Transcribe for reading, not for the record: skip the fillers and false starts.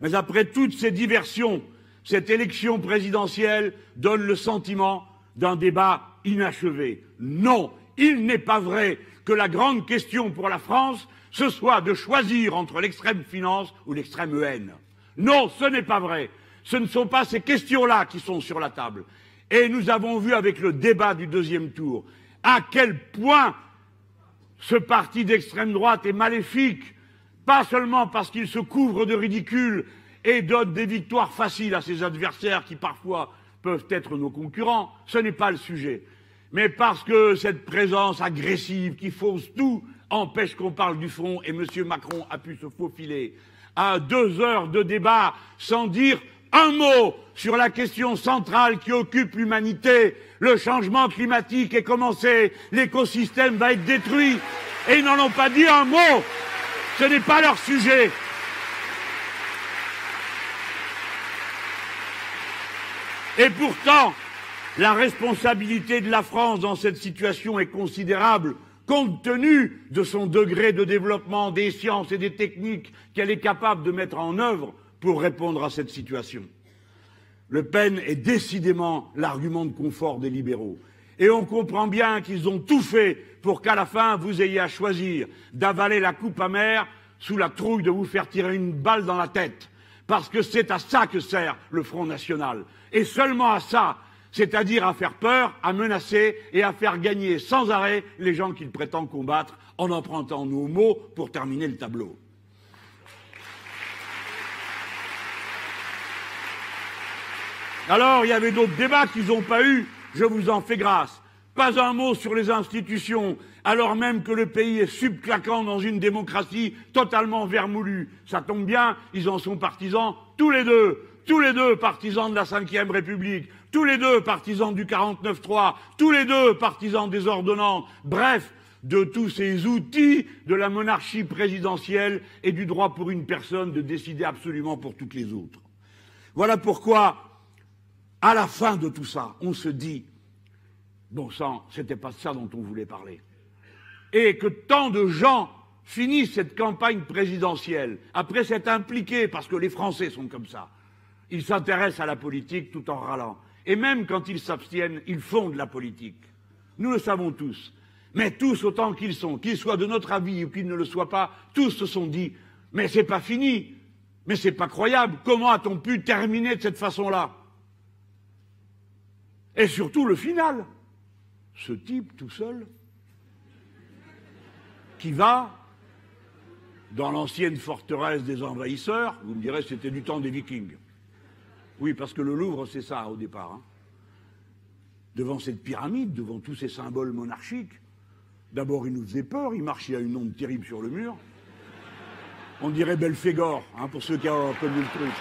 Mais après toutes ces diversions, cette élection présidentielle donne le sentiment d'un débat inachevé. Non, il n'est pas vrai que la grande question pour la France, ce soit de choisir entre l'extrême finance ou l'extrême haine. Non, ce n'est pas vrai. Ce ne sont pas ces questions-là qui sont sur la table. Et nous avons vu avec le débat du deuxième tour à quel point ce parti d'extrême droite est maléfique, pas seulement parce qu'il se couvre de ridicule et donne des victoires faciles à ses adversaires qui parfois peuvent être nos concurrents, ce n'est pas le sujet, mais parce que cette présence agressive qui fausse tout empêche qu'on parle du fond, et M. Macron a pu se faufiler à 2 heures de débat sans dire un mot sur la question centrale qui occupe l'humanité. Le changement climatique est commencé, l'écosystème va être détruit, et ils n'en ont pas dit un mot. Ce n'est pas leur sujet. Et pourtant, la responsabilité de la France dans cette situation est considérable, compte tenu de son degré de développement des sciences et des techniques qu'elle est capable de mettre en œuvre pour répondre à cette situation. Le Pen est décidément l'argument de confort des libéraux. Et on comprend bien qu'ils ont tout fait pour qu'à la fin, vous ayez à choisir d'avaler la coupe amère sous la trouille de vous faire tirer une balle dans la tête. Parce que c'est à ça que sert le Front National. Et seulement à ça, c'est-à-dire à faire peur, à menacer et à faire gagner sans arrêt les gens qu'il prétend combattre en empruntant nos mots pour terminer le tableau. Alors, il y avait d'autres débats qu'ils n'ont pas eus, je vous en fais grâce. Pas un mot sur les institutions, alors même que le pays est subclaquant dans une démocratie totalement vermoulue. Ça tombe bien, ils en sont partisans tous les deux partisans de la Ve République, tous les deux partisans du 49-3, tous les deux partisans des ordonnances, bref, de tous ces outils de la monarchie présidentielle et du droit pour une personne de décider absolument pour toutes les autres. Voilà pourquoi, à la fin de tout ça, on se dit, bon sang, c'était pas de ça dont on voulait parler. Et que tant de gens finissent cette campagne présidentielle, après s'être impliqués, parce que les Français sont comme ça, ils s'intéressent à la politique tout en râlant. Et même quand ils s'abstiennent, ils font de la politique. Nous le savons tous. Mais tous autant qu'ils sont, qu'ils soient de notre avis ou qu'ils ne le soient pas, tous se sont dit, mais c'est pas fini, mais c'est pas croyable, comment a-t-on pu terminer de cette façon-là? Et surtout le final. Ce type tout seul, qui va dans l'ancienne forteresse des envahisseurs, vous me direz c'était du temps des Vikings. Oui, parce que le Louvre, c'est ça au départ. Hein. Devant cette pyramide, devant tous ces symboles monarchiques, d'abord il nous faisait peur, il marchait à une onde terrible sur le mur. On dirait Belphégor, hein, pour ceux qui ont connu le truc.